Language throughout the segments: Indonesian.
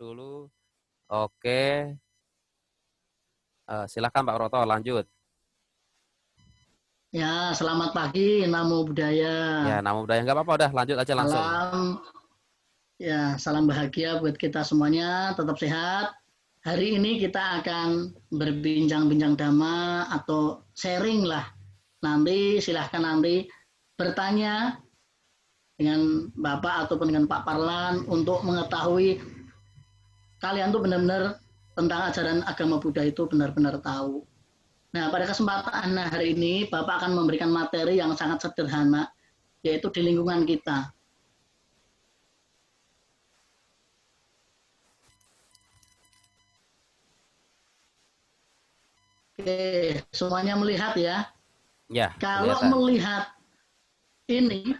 dulu. Oke, silakan Pak Broto lanjut. Ya, selamat pagi, Namo Ya, Buddhaya. nama budaya nggak apa-apa, udah lanjut aja langsung. Salam, ya, salam bahagia buat kita semuanya. Tetap sehat. Hari ini kita akan berbincang-bincang dhamma atau sharing lah. Nanti silahkan nanti bertanya dengan Bapak ataupun dengan Pak Parlan untuk mengetahui kalian tuh benar-benar tentang ajaran agama Buddha itu benar-benar tahu. Nah, pada kesempatan hari ini Bapak akan memberikan materi yang sangat sederhana, yaitu di lingkungan kita. Oke, semuanya melihat ya. Ya, Kalau kelihatan. melihat ini,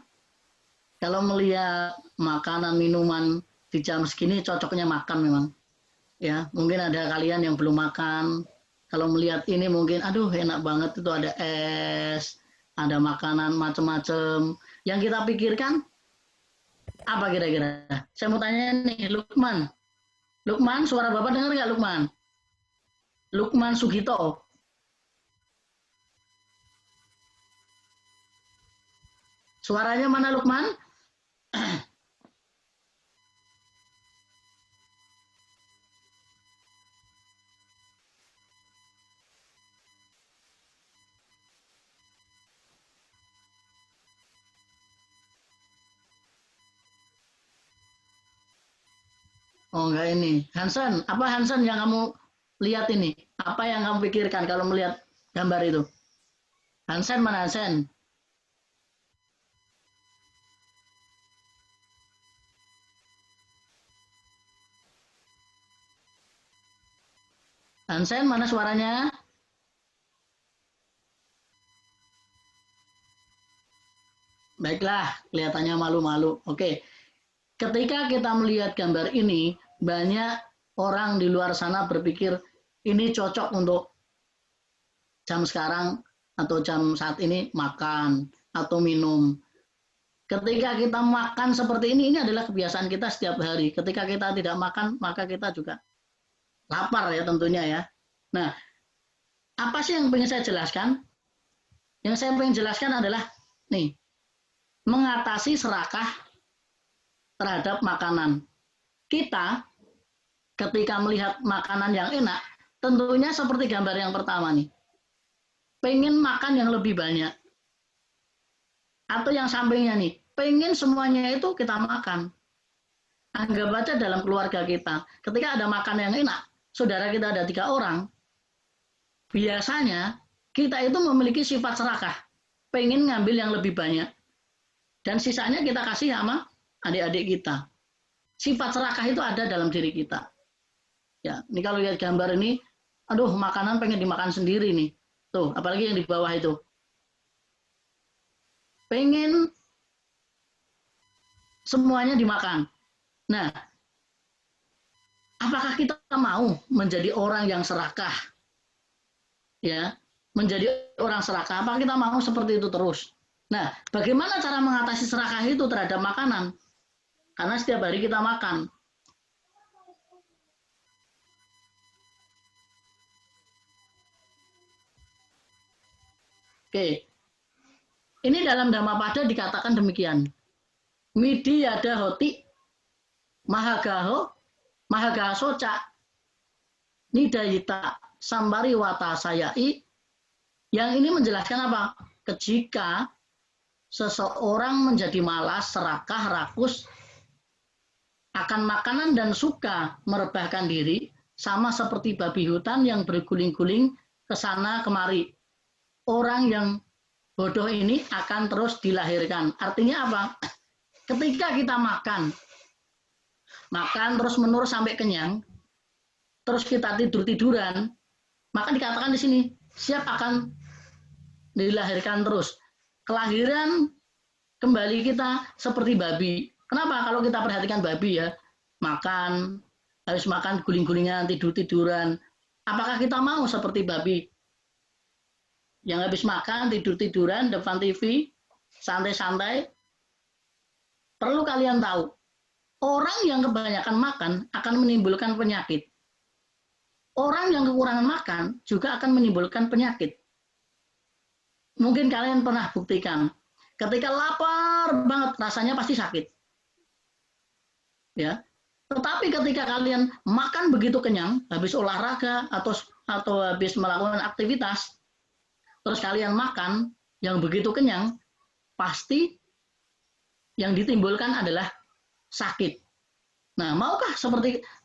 kalau melihat makanan minuman di jam segini cocoknya makan memang. Ya, mungkin ada kalian yang belum makan. Kalau melihat ini mungkin, aduh enak banget itu ada es, ada makanan macam-macam. Yang kita pikirkan apa kira-kira? Saya mau tanya nih, Lukman. Lukman, suara Bapak dengar nggak Lukman? Lukman Sugito. Suaranya mana Lukman? Oh enggak ini. Hansen, apa Hansen yang kamu lihat ini? Apa yang kamu pikirkan kalau melihat gambar itu? Hansen mana Hansen? Hansen mana suaranya? Baiklah, kelihatannya malu-malu. Oke, ketika kita melihat gambar ini, banyak orang di luar sana berpikir ini cocok untuk jam sekarang atau jam saat ini makan atau minum. Ketika kita makan seperti ini adalah kebiasaan kita setiap hari. Ketika kita tidak makan, maka kita juga lapar ya tentunya ya. Nah, apa sih yang ingin saya jelaskan? Yang saya ingin jelaskan adalah nih, mengatasi serakah terhadap makanan. Kita ketika melihat makanan yang enak, tentunya seperti gambar yang pertama nih, pengen makan yang lebih banyak. Atau yang sampingnya nih, pengen semuanya itu kita makan. Anggap aja dalam keluarga kita, ketika ada makan yang enak, saudara kita ada 3 orang, biasanya kita itu memiliki sifat serakah, pengen ngambil yang lebih banyak, dan sisanya kita kasih sama adik-adik kita. Sifat serakah itu ada dalam diri kita. Ya, ini kalau lihat gambar ini, aduh makanan pengen dimakan sendiri nih. Tuh, apalagi yang di bawah itu. Pengen semuanya dimakan. Nah, apakah kita mau menjadi orang yang serakah? Ya, menjadi orang serakah. Apakah kita mau seperti itu terus? Nah, bagaimana cara mengatasi serakah itu terhadap makanan? Karena setiap hari kita makan. Oke, ini dalam Dhammapada dikatakan demikian. Midi yada hoti mahagaho mahagaso ca nidayita sambari wata sayai. Yang ini menjelaskan apa? Ketika seseorang menjadi malas, serakah, rakus akan makanan dan suka merebahkan diri, sama seperti babi hutan yang berguling-guling ke sana kemari. Orang yang bodoh ini akan terus dilahirkan. Artinya apa? Ketika kita makan terus menerus sampai kenyang, terus kita tidur-tiduran, maka dikatakan di sini siap akan dilahirkan terus. Kelahiran kembali kita seperti babi. Kenapa? Kalau kita perhatikan babi ya, makan, habis makan guling-gulingan, tidur-tiduran. Apakah kita mau seperti babi? Yang habis makan, tidur-tiduran, depan TV, santai-santai. Perlu kalian tahu, orang yang kebanyakan makan akan menimbulkan penyakit. Orang yang kekurangan makan juga akan menimbulkan penyakit. Mungkin kalian pernah buktikan, ketika lapar banget rasanya pasti sakit. Ya. Tetapi ketika kalian makan begitu kenyang, habis olahraga atau habis melakukan aktivitas, terus kalian makan yang begitu kenyang, pasti yang ditimbulkan adalah sakit. Nah, maukah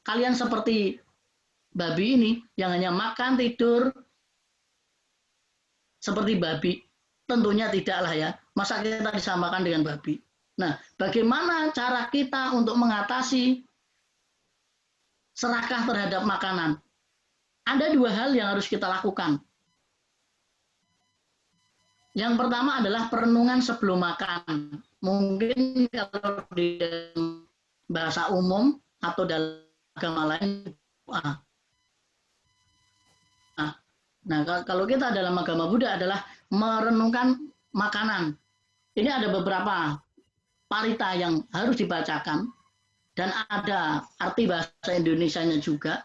kalian seperti babi ini yang hanya makan, tidur, seperti babi? Tentunya tidaklah ya. Masa kita disamakan dengan babi? Nah, bagaimana cara kita untuk mengatasi serakah terhadap makanan? Ada dua hal yang harus kita lakukan. Yang pertama adalah perenungan sebelum makan. Mungkin kalau di bahasa umum atau dalam agama lain, nah, kalau kita dalam agama Buddha adalah merenungkan makanan. Ini ada beberapa parita yang harus dibacakan dan ada arti bahasa Indonesianya juga,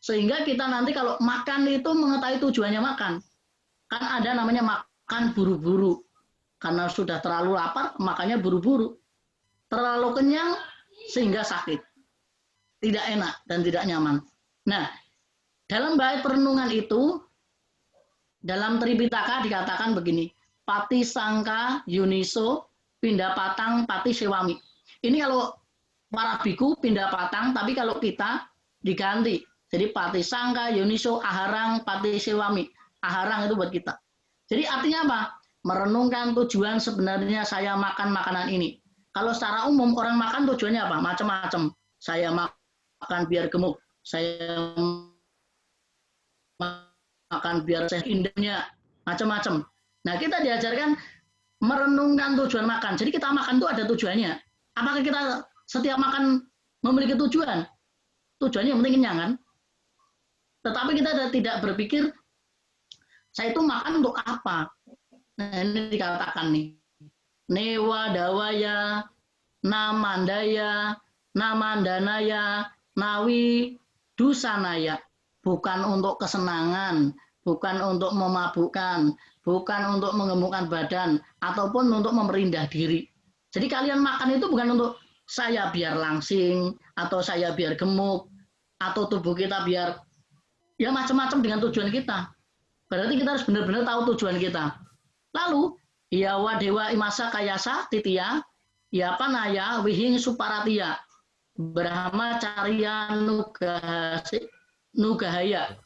sehingga kita nanti kalau makan itu mengetahui tujuannya makan. Kan ada namanya makan buru-buru, karena sudah terlalu lapar makanya buru-buru, terlalu kenyang sehingga sakit, tidak enak dan tidak nyaman. Nah, dalam bait perenungan itu, dalam Tripitaka dikatakan begini, pati sangka yuniso pindah patang pati sewami. Ini kalau para biku pindah patang, tapi kalau kita diganti. Jadi pati sangka yuniso aharang pati sewami. Aharang itu buat kita. Jadi artinya apa? Merenungkan tujuan sebenarnya saya makan makanan ini. Kalau secara umum orang makan tujuannya apa? Macam-macam. Saya makan biar gemuk. Saya makan biar sehat, indahnya macam-macam. Nah, kita diajarkan merenungkan tujuan makan. Jadi kita makan itu ada tujuannya. Apakah kita setiap makan memiliki tujuan? Tujuannya yang penting kenyang kan? Tetapi kita tidak berpikir saya itu makan untuk apa? Nah, ini dikatakan nih. Newa dawaya, namandaya, namandanaya, nawi dusanaya. Bukan untuk kesenangan, bukan untuk memabukkan, bukan untuk mengemukkan badan, ataupun untuk memperindah diri. Jadi kalian makan itu bukan untuk saya biar langsing, atau saya biar gemuk, atau tubuh kita biar ya macam-macam dengan tujuan kita. Berarti kita harus benar-benar tahu tujuan kita. Lalu, ya wadewa imasa kayasa titiya, ya panaya wihing suparatia, brahmacharya nugahaya.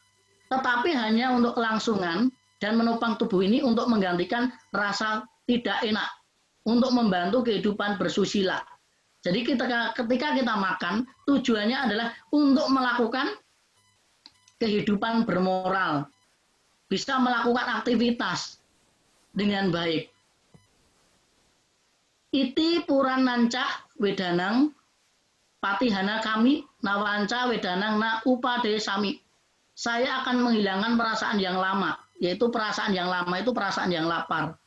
Tetapi hanya untuk kelangsungan dan menopang tubuh ini untuk menggantikan rasa tidak enak, untuk membantu kehidupan bersusila. Jadi ketika kita makan, tujuannya adalah untuk melakukan kehidupan bermoral, bisa melakukan aktivitas dengan baik. Iti purananca wedanang patihana kami nawanca wedanang na upade sami. Saya akan menghilangkan perasaan yang lama, yaitu perasaan yang lama itu perasaan yang lapar.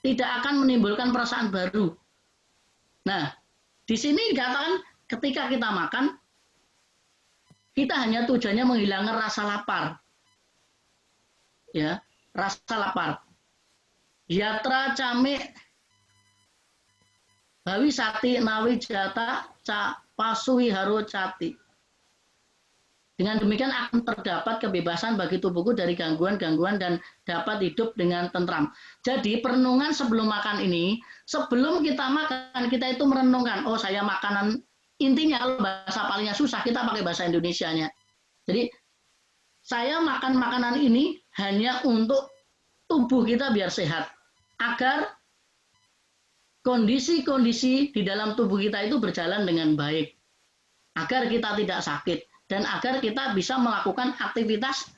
Tidak akan menimbulkan perasaan baru. Nah, di sini dikatakan ketika kita makan, kita hanya tujuannya menghilangkan rasa lapar. Ya, rasa lapar. Yatra came bawi sati nawi jata ca pasui haru cati. Dengan demikian akan terdapat kebebasan bagi tubuhku dari gangguan-gangguan dan dapat hidup dengan tentram. Jadi perenungan sebelum makan ini, sebelum kita makan, kita itu merenungkan, oh saya makanan, intinya kalau bahasa palingnya susah, kita pakai bahasa Indonesianya. Jadi saya makan makanan ini hanya untuk tubuh kita biar sehat, agar kondisi-kondisi di dalam tubuh kita itu berjalan dengan baik, agar kita tidak sakit, dan agar kita bisa melakukan aktivitas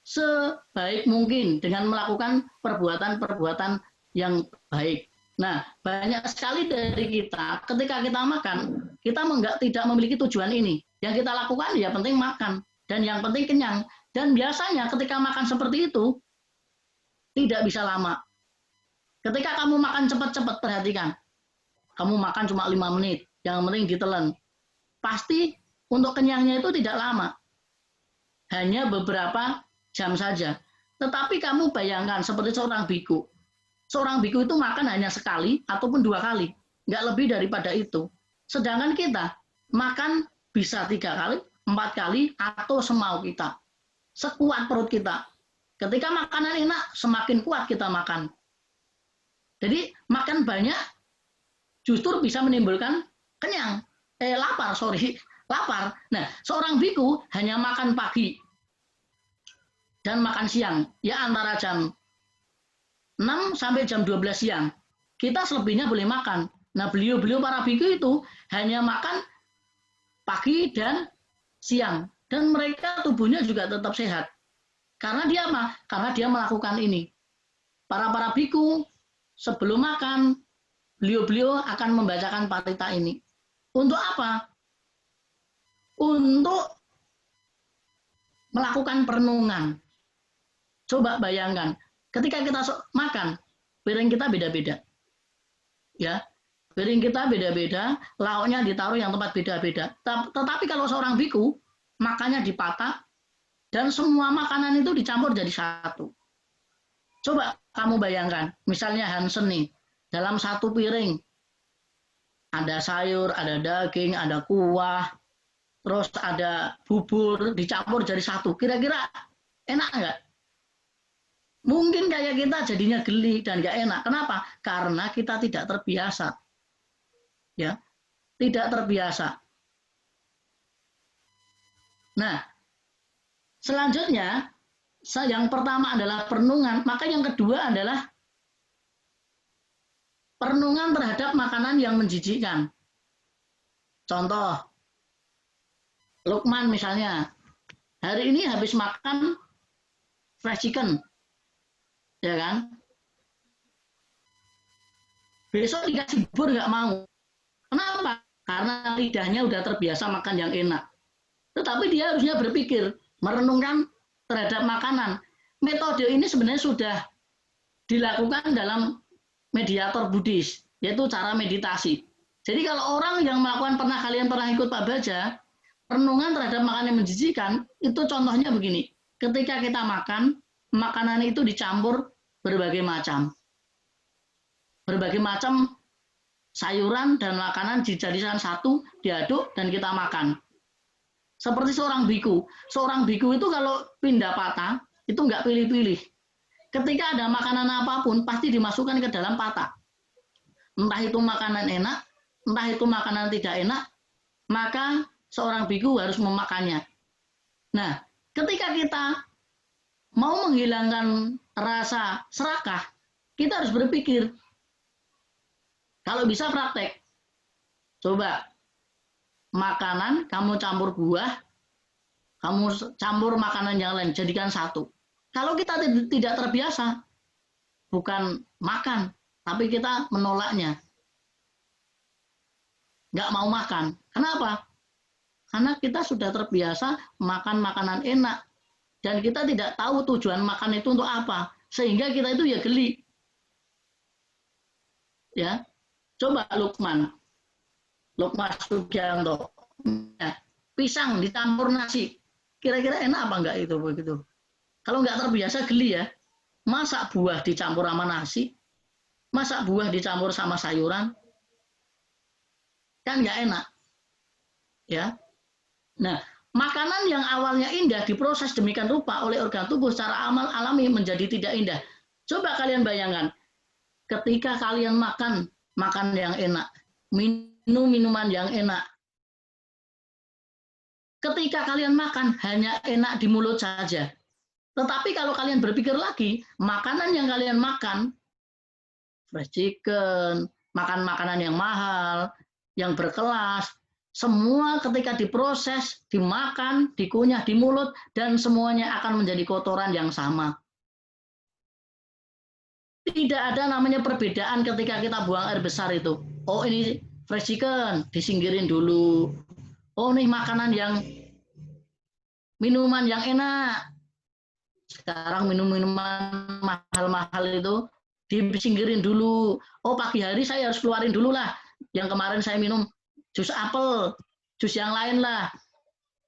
sebaik mungkin dengan melakukan perbuatan-perbuatan yang baik. Nah, banyak sekali dari kita, ketika kita makan, kita tidak memiliki tujuan ini. Yang kita lakukan ya penting makan, dan yang penting kenyang. Dan biasanya ketika makan seperti itu, tidak bisa lama. Ketika kamu makan cepat-cepat, perhatikan. Kamu makan cuma 5 menit, yang penting ditelan. Pasti untuk kenyangnya itu tidak lama. Hanya beberapa jam saja. Tetapi kamu bayangkan seperti seorang biku. Seorang biku itu makan hanya sekali ataupun 2 kali. Nggak lebih daripada itu. Sedangkan kita makan bisa 3 kali, 4 kali, atau semau kita. Sekuat perut kita. Ketika makanan enak, semakin kuat kita makan. Jadi makan banyak justru bisa menimbulkan kenyang. Lapar. Nah, seorang biku hanya makan pagi dan makan siang. Ya antara jam 6 sampai jam 12 siang. Kita selebihnya boleh makan. Nah, beliau-beliau para biku itu hanya makan pagi dan siang. Dan mereka tubuhnya juga tetap sehat. Karena dia apa? Karena dia melakukan ini. Para biku sebelum makan, beliau-beliau akan membacakan parita ini. Untuk apa? Untuk melakukan perenungan. Coba bayangkan, ketika kita makan, piring kita beda-beda. Ya, piring kita beda-beda, lauknya ditaruh yang tempat beda-beda. Tetapi kalau seorang biku, makannya dipata, dan semua makanan itu dicampur jadi satu. Coba kamu bayangkan, misalnya Hansen nih, dalam satu piring, ada sayur, ada daging, ada kuah, terus ada bubur, dicampur jadi satu. Kira-kira enak nggak? Mungkin kayak kita jadinya geli dan nggak enak. Kenapa? Karena kita tidak terbiasa. Ya, tidak terbiasa. Nah, selanjutnya, yang pertama adalah perenungan, maka yang kedua adalah perenungan terhadap makanan yang menjijikkan. Contoh, Lukman misalnya, hari ini habis makan fried chicken, ya kan? Besok dikasih bubur nggak mau. Kenapa? Karena lidahnya udah terbiasa makan yang enak. Tetapi dia harusnya berpikir, merenungkan terhadap makanan. Metode ini sebenarnya sudah dilakukan dalam mediator Buddhis, yaitu cara meditasi. Jadi kalau orang yang melakukan kalian pernah ikut Pak Baja, renungan terhadap makanan yang menjijikan, itu contohnya begini. Ketika kita makan, makanan itu dicampur berbagai macam. Berbagai macam sayuran dan makanan dijadikan satu, diaduk, dan kita makan. Seperti seorang biku. Seorang biku itu kalau pindah patah, itu nggak pilih-pilih. Ketika ada makanan apapun, pasti dimasukkan ke dalam patah. Entah itu makanan enak, entah itu makanan tidak enak, maka seorang biku harus memakannya. Nah, ketika kita mau menghilangkan rasa serakah, kita harus berpikir, kalau bisa praktek. Coba, makanan kamu campur buah, kamu campur makanan yang lain, jadikan satu. Kalau kita tidak terbiasa, bukan makan, tapi kita menolaknya. Nggak mau makan. Kenapa? Karena kita sudah terbiasa makan makanan enak. Dan kita tidak tahu tujuan makan itu untuk apa. Sehingga kita itu ya geli. Ya, coba Lukman Sugianto. Ya, pisang dicampur nasi. Kira-kira enak apa enggak itu begitu? Kalau nggak terbiasa geli ya. Masak buah dicampur sama nasi, masak buah dicampur sama sayuran, kan nggak enak. Ya. Nah, makanan yang awalnya indah diproses demikian rupa oleh organ tubuh secara alami menjadi tidak indah. Coba kalian bayangkan, ketika kalian makan yang enak, minum minuman yang enak. Ketika kalian makan hanya enak di mulut saja. Tetapi kalau kalian berpikir lagi, makanan yang kalian makan, fried chicken, makan makanan yang mahal, yang berkelas, semua ketika diproses, dimakan, dikunyah di mulut, dan semuanya akan menjadi kotoran yang sama. Tidak ada namanya perbedaan ketika kita buang air besar itu. Oh ini fried chicken, disingkirin dulu. Oh ini makanan yang, minuman yang enak. Sekarang minum-minuman mahal-mahal itu disingkirin dulu. Oh pagi hari saya harus keluarin dulu lah. Yang kemarin saya minum jus apel, jus yang lain lah.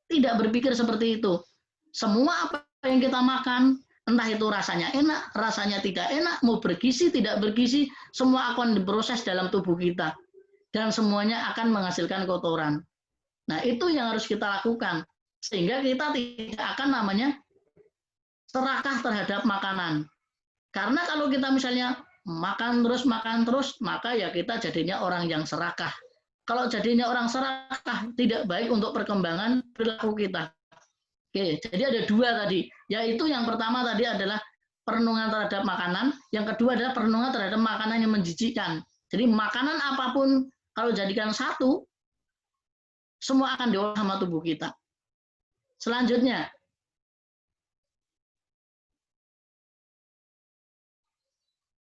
Tidak berpikir seperti itu. Semua apa yang kita makan, entah itu rasanya enak, rasanya tidak enak, mau bergizi, tidak bergizi, semua akan diproses dalam tubuh kita. Dan semuanya akan menghasilkan kotoran. Nah, itu yang harus kita lakukan. Sehingga kita tidak akan namanya serakah terhadap makanan. Karena kalau kita misalnya makan terus, maka ya kita jadinya orang yang serakah. Kalau jadinya orang serakah, tidak baik untuk perkembangan perilaku kita. Oke, jadi ada dua tadi, yaitu yang pertama tadi adalah perenungan terhadap makanan, yang kedua adalah perenungan terhadap makanan yang menjijikkan. Jadi makanan apapun kalau jadikan satu, semua akan diolah sama tubuh kita. Selanjutnya,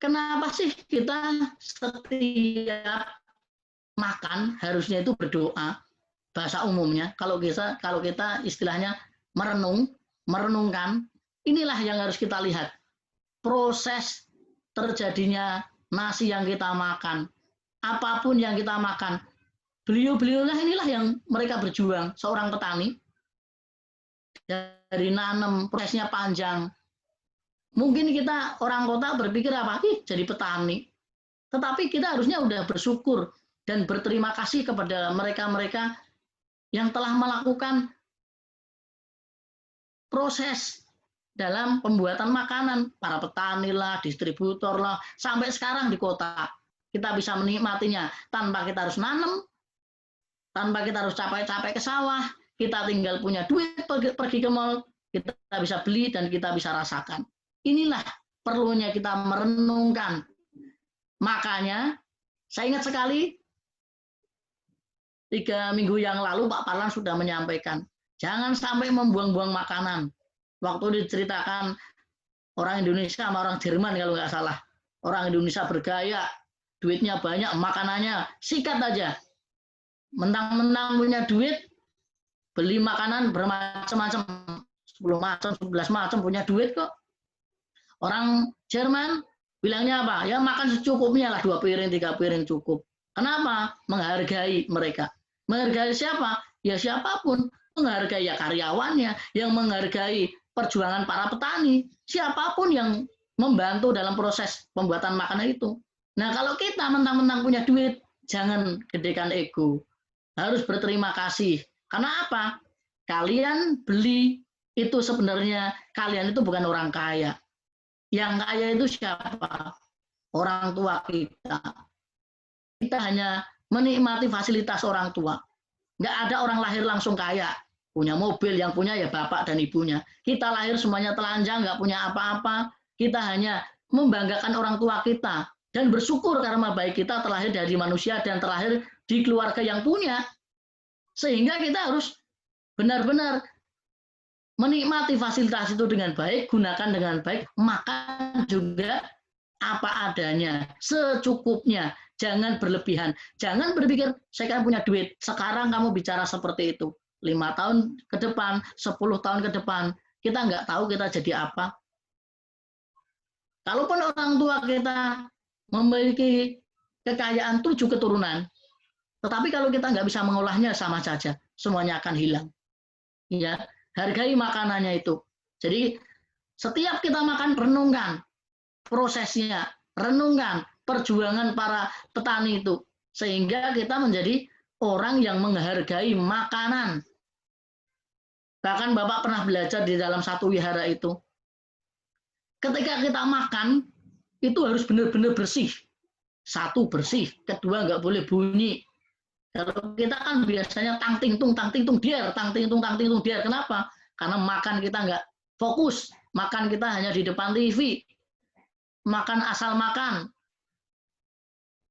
kenapa sih kita setiap makan harusnya itu berdoa? Bahasa umumnya, kalau kita istilahnya merenungkan, inilah yang harus kita lihat. Proses terjadinya nasi yang kita makan, apapun yang kita makan, beliau-beliaulah inilah yang mereka berjuang, seorang petani, dari nanam, prosesnya panjang. Mungkin kita orang kota berpikir apa? Jadi petani. Tetapi kita harusnya udah bersyukur dan berterima kasih kepada mereka-mereka yang telah melakukan proses dalam pembuatan makanan, para petani lah, distributor lah, sampai sekarang di kota kita bisa menikmatinya tanpa kita harus nanam, tanpa kita harus capek-capek ke sawah, kita tinggal punya duit pergi ke mall, kita bisa beli dan kita bisa rasakan. Inilah perlunya kita merenungkan. Makanya saya ingat sekali 3 minggu yang lalu Pak Parlan sudah menyampaikan, jangan sampai membuang-buang makanan. Waktu diceritakan orang Indonesia sama orang Jerman kalau nggak salah. Orang Indonesia bergaya, duitnya banyak, makanannya sikat aja. Mentang-mentang punya duit, beli makanan bermacam-macam, 10 macam, 11 macam, punya duit kok. Orang Jerman bilangnya apa? Ya makan secukupnya lah, 2 piring, 3 piring cukup. Kenapa? Menghargai mereka. Menghargai siapa? Ya siapapun. Menghargai ya karyawannya, yang menghargai perjuangan para petani, siapapun yang membantu dalam proses pembuatan makanan itu. Nah, kalau kita mentang-mentang punya duit, jangan gedekan ego. Harus berterima kasih. Karena apa? Kalian beli itu sebenarnya kalian itu bukan orang kaya. Yang kaya itu siapa? Orang tua kita. Kita hanya menikmati fasilitas orang tua. Nggak ada orang lahir langsung kaya. Punya mobil, yang punya ya bapak dan ibunya. Kita lahir semuanya telanjang, nggak punya apa-apa. Kita hanya membanggakan orang tua kita. Dan bersyukur karena baik kita terlahir dari manusia dan terlahir di keluarga yang punya. Sehingga kita harus benar-benar menikmati fasilitas itu dengan baik, gunakan dengan baik, makan juga apa adanya, secukupnya. Jangan berlebihan. Jangan berpikir, saya kan punya duit, sekarang kamu bicara seperti itu. 5 tahun ke depan, 10 tahun ke depan, kita nggak tahu kita jadi apa. Kalaupun orang tua kita memiliki kekayaan 7 keturunan, tetapi kalau kita nggak bisa mengolahnya sama saja, semuanya akan hilang. Ya, hargai makanannya itu. Jadi setiap kita makan, renungkan prosesnya, renungkan perjuangan para petani itu, sehingga kita menjadi orang yang menghargai makanan. Bahkan Bapak pernah belajar di dalam satu wihara itu, ketika kita makan, itu harus benar-benar bersih. Satu, bersih. Kedua, nggak boleh bunyi. Kalau kita kan biasanya tang ting tung dier, tang ting tung dier. Kenapa? Karena makan kita nggak fokus. Makan kita hanya di depan TV. Makan asal makan.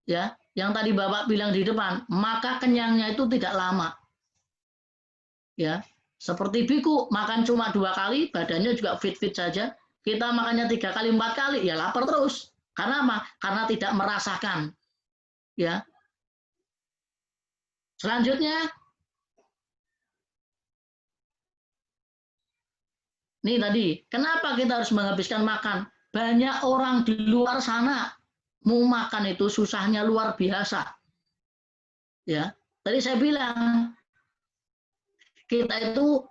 Ya, yang tadi Bapak bilang di depan, maka kenyangnya itu tidak lama. Ya, seperti biku, makan cuma 2 kali, badannya juga fit-fit saja. Kita makannya 3 kali, 4 kali, ya lapar terus. Karena apa? Karena tidak merasakan. Ya. Selanjutnya, nih tadi, kenapa kita harus menghabiskan makan? Banyak orang di luar sana mau makan itu susahnya luar biasa. Ya, Tadi saya bilang, kita itu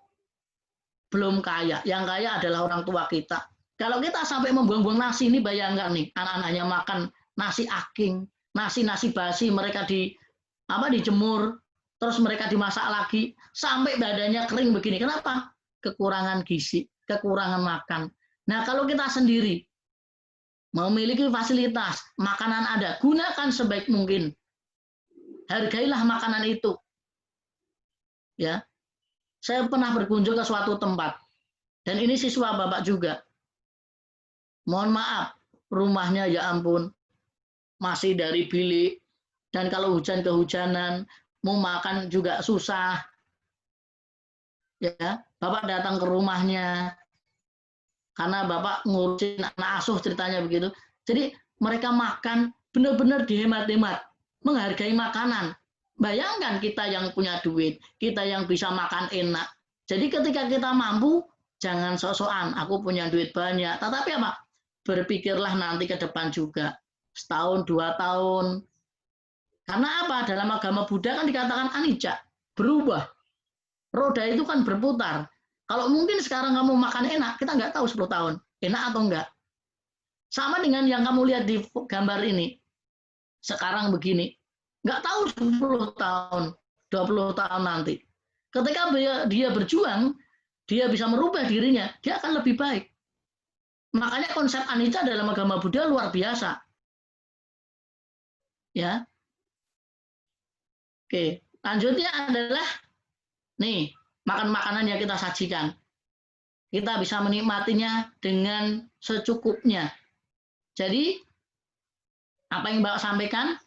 belum kaya. Yang kaya adalah orang tua kita. Kalau kita sampai membuang-buang nasi, ini bayangkan nih, anak-anaknya makan nasi aking, nasi basi, mereka dijemur, terus mereka dimasak lagi, sampai badannya kering begini. Kenapa? Kekurangan gizi, kekurangan makan. Nah, kalau kita sendiri memiliki fasilitas, makanan ada, gunakan sebaik mungkin. Hargailah makanan itu. Ya, saya pernah berkunjung ke suatu tempat, dan ini siswa Bapak juga. Mohon maaf, rumahnya ya ampun, masih dari bilik, dan kalau hujan kehujanan, mau makan juga susah. Ya, Bapak datang ke rumahnya, karena Bapak ngurusin anak asuh ceritanya begitu. Jadi mereka makan benar-benar dihemat-hemat, menghargai makanan. Bayangkan kita yang punya duit, kita yang bisa makan enak. Jadi ketika kita mampu, jangan sok-sokan, aku punya duit banyak. Tetapi apa? Berpikirlah nanti ke depan juga. Setahun, 2 tahun. Karena apa? Dalam agama Buddha kan dikatakan anicca, berubah. Roda itu kan berputar. Kalau mungkin sekarang kamu makan enak, kita nggak tahu 10 tahun. Enak atau enggak. Sama dengan yang kamu lihat di gambar ini. Sekarang begini. Nggak tahu 10 tahun, 20 tahun nanti. Ketika dia berjuang, dia bisa merubah dirinya, dia akan lebih baik. Makanya konsep anicca dalam agama Buddha luar biasa. Ya. Oke, lanjutnya adalah nih, makan makanan yang kita sajikan. Kita bisa menikmatinya dengan secukupnya. Jadi, apa yang Bapak sampaikan?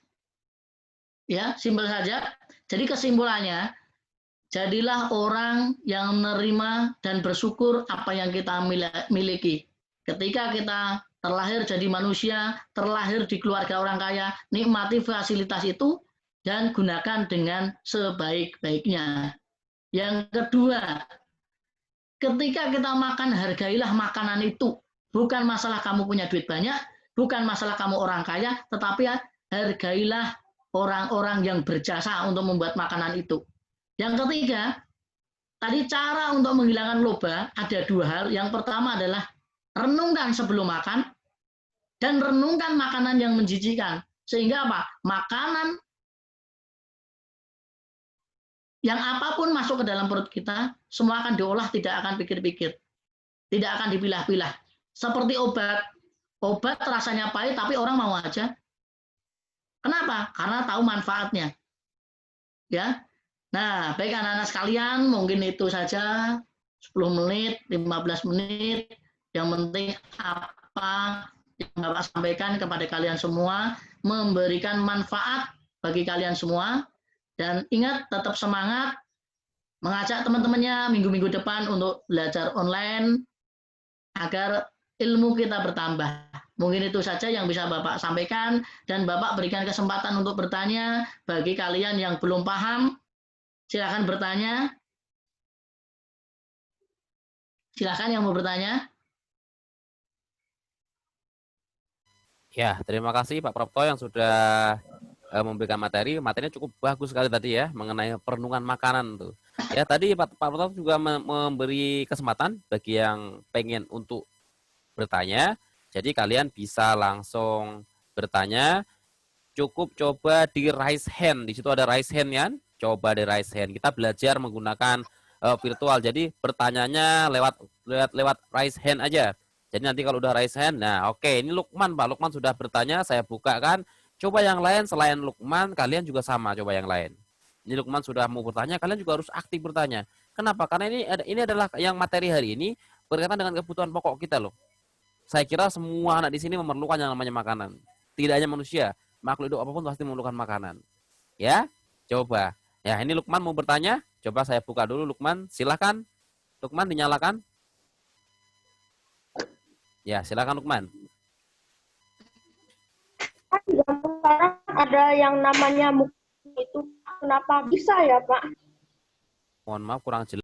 Ya, simpel saja. Jadi kesimpulannya, jadilah orang yang menerima dan bersyukur apa yang kita miliki. Ketika kita terlahir jadi manusia, terlahir di keluarga orang kaya, nikmati fasilitas itu dan gunakan dengan sebaik-baiknya. Yang kedua, ketika kita makan, hargailah makanan itu. Bukan masalah kamu punya duit banyak, bukan masalah kamu orang kaya, tetapi hargailah orang-orang yang berjasa untuk membuat makanan itu. Yang ketiga, tadi cara untuk menghilangkan loba ada 2 hal. Yang pertama adalah renungkan sebelum makan, dan renungkan makanan yang menjijikan. Sehingga apa? Makanan yang apapun masuk ke dalam perut kita, semua akan diolah, tidak akan pikir-pikir. Tidak akan dipilah-pilah. Seperti obat. Obat rasanya pahit, tapi orang mau aja. Kenapa? Karena tahu manfaatnya. Ya. Nah, baik anak-anak sekalian, mungkin itu saja 10 menit, 15 menit. Yang penting apa yang Bapak sampaikan kepada kalian semua, memberikan manfaat bagi kalian semua. Dan ingat, tetap semangat, mengajak teman-temannya minggu-minggu depan untuk belajar online, agar ilmu kita bertambah. Mungkin itu saja yang bisa Bapak sampaikan, dan Bapak berikan kesempatan untuk bertanya bagi kalian yang belum paham. Silakan bertanya. Silakan yang mau bertanya. Ya, terima kasih Pak Prapto yang sudah memberikan materi. Materinya cukup bagus sekali tadi ya, mengenai perenungan makanan tuh. Ya, tadi Pak Prapto juga memberi kesempatan bagi yang pengen untuk bertanya. Jadi kalian bisa langsung bertanya. Cukup coba di raise hand. Di situ ada raise hand kan? Coba di raise hand. Kita belajar menggunakan virtual. Jadi pertanyaannya lewat raise hand aja. Jadi nanti kalau udah raise hand, nah oke, ini Lukman Pak. Lukman sudah bertanya, saya buka kan. Coba yang lain selain Lukman, kalian juga sama. Coba yang lain. Ini Lukman sudah mau bertanya, kalian juga harus aktif bertanya. Kenapa? Karena ini adalah yang materi hari ini berkaitan dengan kebutuhan pokok kita loh. Saya kira semua anak di sini memerlukan yang namanya makanan. Tidak hanya manusia, makhluk hidup apapun pasti memerlukan makanan. Ya, coba. Ya, ini Lukman mau bertanya. Coba saya buka dulu Lukman. Silakan. Lukman dinyalakan. Ya, silakan Lukman. Sekarang ada yang namanya itu, kenapa bisa ya Pak? Mohon maaf kurang jelas.